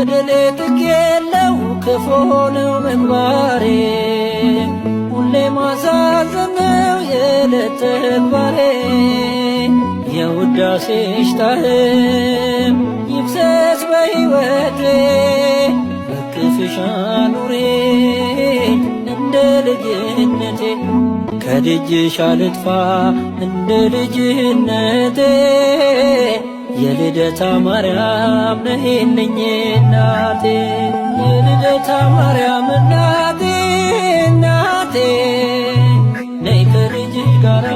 በደሌ ጥግ የለው ክፉ ነው ምግባሬ ሁሌ ማሳዘን ነው የዕለት ተግባሬ የውዳሴሽ ጣዕም ይፍሰስ በሕይወቴ በክፍሽ አኑሪኝ እንደ ልጅነቴ ከደጅሽ አልጥፋ እንደ ልጅነቴ የልደታ ማርያም ነይልኝ እናቴ የልደታ ማርያም እናቴ እናቴ ነይ ከልጅሽ ጋራ